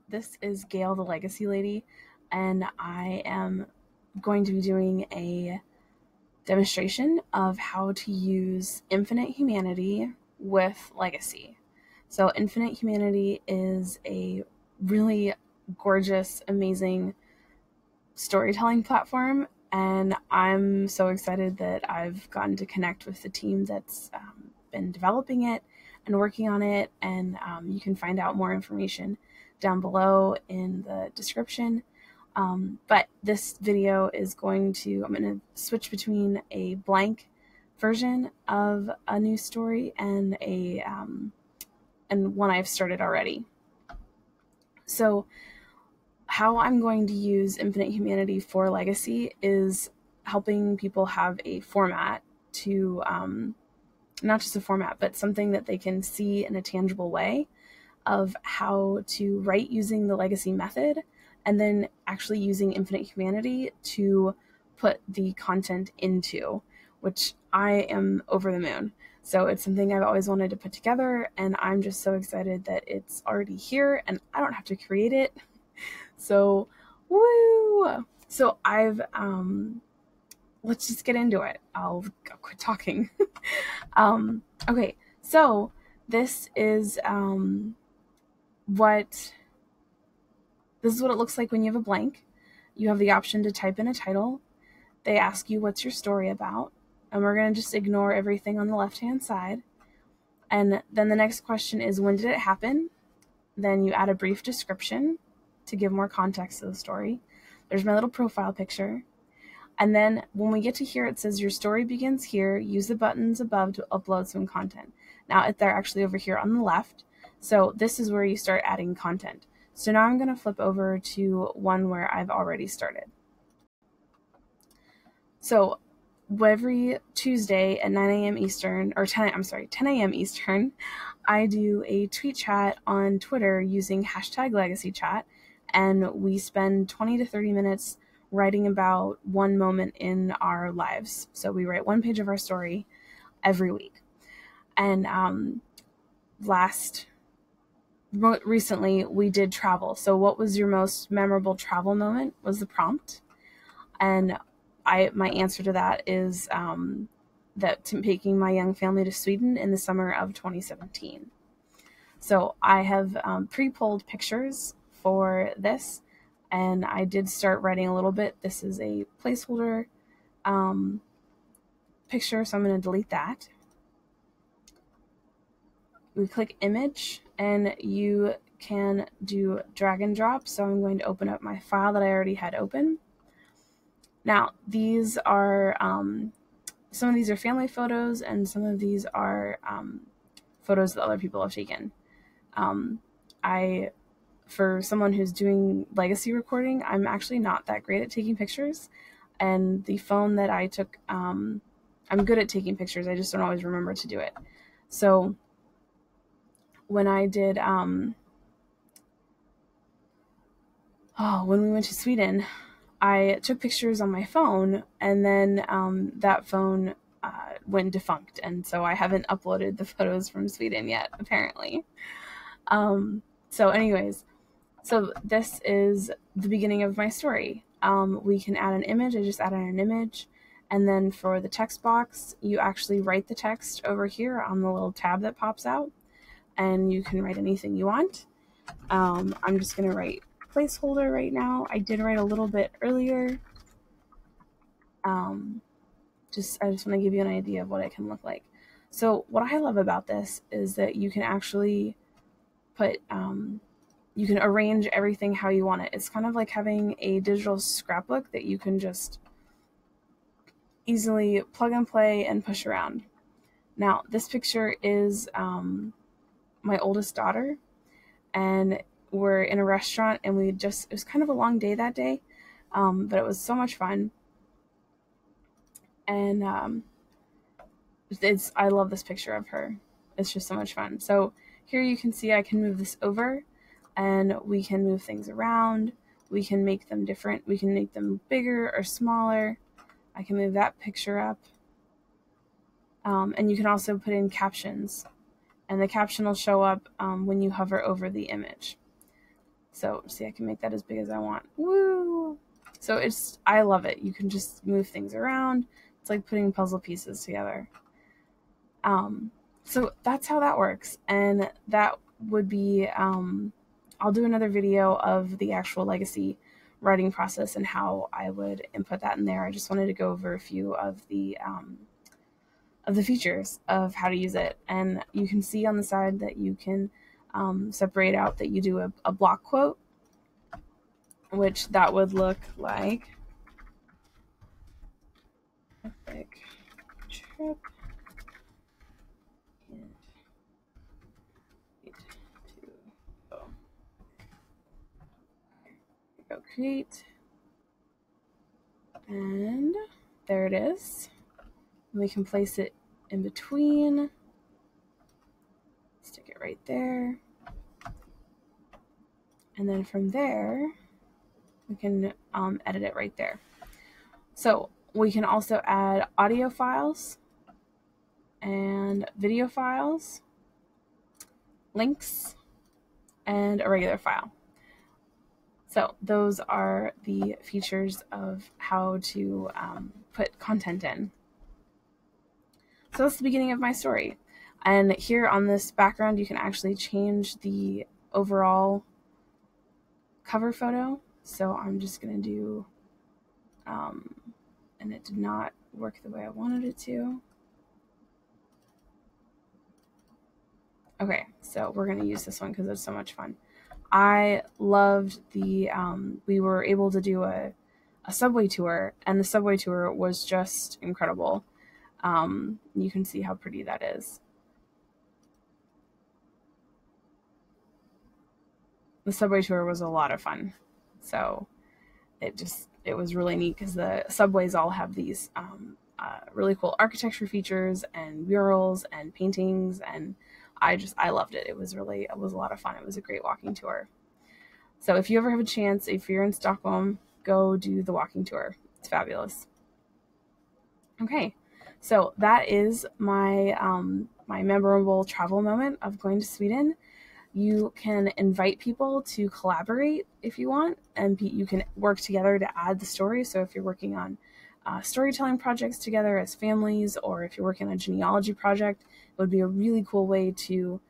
This is Gail, the Legacy Lady, and I am going to be doing a demonstration of how to use infinite humanity with legacy. So infinite humanity is a really gorgeous, amazing storytelling platform, and I'm so excited that I've gotten to connect with the team that's been developing it and working on it, and you can find out more information down below in the description. But this video is I'm going to switch between a blank version of a new story and one I've started already. So how I'm going to use infinite humanity for legacy is helping people have a format to, not just a format, but something that they can see in a tangible way of how to write using the legacy method, and then actually using infinite humanity to put the content into, which I am over the moon. So it's something I've always wanted to put together, and I'm just so excited that it's already here and I don't have to create it. So, woo! So let's just get into it. I'll quit talking. Okay, so this is what it looks like when you have a blank. You have the option to type in a title. They ask you what's your story about, and we're going to just ignore everything on the left-hand side. And then the next question is, when did it happen? Then you add a brief description to give more context to the story. There's my little profile picture. And then when we get to here, it says your story begins here. Use the buttons above to upload some content. Now they're actually over here on the left. So this is where you start adding content. So now I'm going to flip over to one where I've already started. So every Tuesday at 9 a.m. Eastern, or 10 a.m. Eastern, I do a tweet chat on Twitter using #LegacyChat, and we spend 20 to 30 minutes writing about one moment in our lives. So we write one page of our story every week. And recently we did travel. So what was your most memorable travel moment was the prompt. And my answer to that is taking my young family to Sweden in the summer of 2017. So I have pre-pulled pictures for this, and I did start writing a little bit. This is a placeholder picture, so I'm going to delete that. We click image, and you can do drag and drop. So I'm going to open up my file that I already had open. Now, these are, some of these are family photos, and some of these are photos that other people have taken. For someone who's doing legacy recording, I'm actually not that great at taking pictures. And the phone that I took, I'm good at taking pictures. I just don't always remember to do it. So when I did, when we went to Sweden, I took pictures on my phone, and then that phone went defunct, and so I haven't uploaded the photos from Sweden yet, apparently. So anyways, so this is the beginning of my story. We can add an image. I just added an image, and then for the text box, you actually write the text over here on the little tab that pops out, and you can write anything you want. I'm just going to write placeholder right now. I did write a little bit earlier. I just want to give you an idea of what it can look like. So what I love about this is that you can actually put, you can arrange everything how you want it. It's kind of like having a digital scrapbook that you can just easily plug and play and push around. Now, this picture is my oldest daughter, and we're in a restaurant, and it was kind of a long day that day, but it was so much fun. And I love this picture of her. It's just so much fun. So here you can see I can move this over, and we can move things around. We can make them different. We can make them bigger or smaller. I can move that picture up. And you can also put in captions, and the caption will show up when you hover over the image. So see, I can make that as big as I want. Woo! So I love it. You can just move things around. It's like putting puzzle pieces together. So that's how that works. And that would be, I'll do another video of the actual legacy writing process and how I would input that in there. I just wanted to go over a few of the features of how to use it. And you can see on the side that you can separate out that you do a block quote, which that would look like epic trip and to go create, and there it is. We can place it in between, stick it right there, and then from there we can edit it right there. So we can also add audio files and video files, links, and a regular file. So those are the features of how to put content in. So that's the beginning of my story. And here on this background, you can actually change the overall cover photo. So I'm just going to do, and it did not work the way I wanted it to. Okay, so we're going to use this one because it's so much fun. I loved the, we were able to do a subway tour, and the subway tour was just incredible. You can see how pretty that is. The subway tour was a lot of fun. So it was really neat because the subways all have these really cool architecture features and murals and paintings, and I loved it. It was a lot of fun. It was a great walking tour. So if you ever have a chance, if you're in Stockholm, go do the walking tour. It's fabulous. Okay, so that is my my memorable travel moment of going to Sweden. You can invite people to collaborate if you want, and you can work together to add the story. So if you're working on storytelling projects together as families, or if you're working on a genealogy project, it would be a really cool way to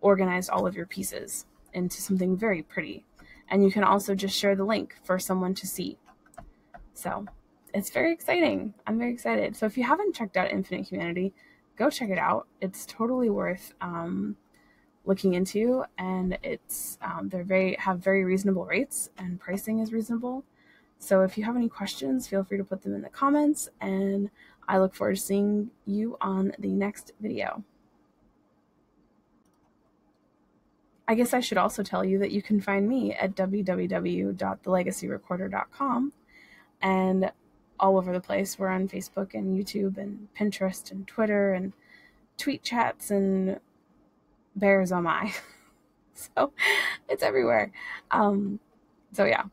organize all of your pieces into something very pretty. And you can also just share the link for someone to see. So it's very exciting. I'm very excited. So if you haven't checked out Infinite Humanity, go check it out. It's totally worth looking into, and it's have very reasonable rates, and pricing is reasonable. So if you have any questions, feel free to put them in the comments, and I look forward to seeing you on the next video. I guess I should also tell you that you can find me at www.thelegacyrecorder.com, and all over the place. We're on Facebook and YouTube and Pinterest and Twitter and tweet chats and bears oh my. So it's everywhere. So yeah,